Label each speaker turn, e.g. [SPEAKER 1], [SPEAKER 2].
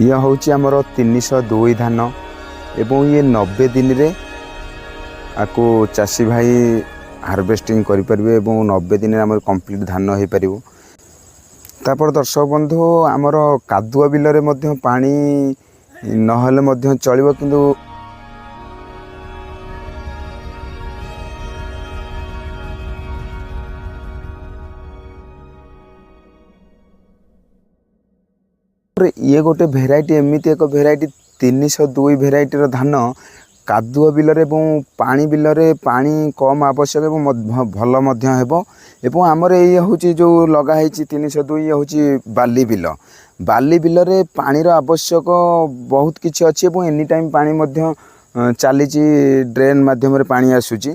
[SPEAKER 1] ये हूँ आमर 302 धान एवं ये 90 दिन रे आपको चाषी भाई हार्वेस्टिंग करें और 90 दिन आम कंप्लीट धान हो पार। तापर दर्शक बंधु आमर कादुआ बिल में पानी नहले चलो किंतु ये गोटे भेराइटी एमती एक भेराइटी 302 भेराइटीर धान कादुआ बिल पानी बिल पानी कम आवश्यक भल आमर ये हूँ जो लगाई 302 ये हूँ बाली बिल पानी आवश्यक बहुत किसी अच्छी एनी टाइम पानी चली ड्रेन माध्यम पानी आसूची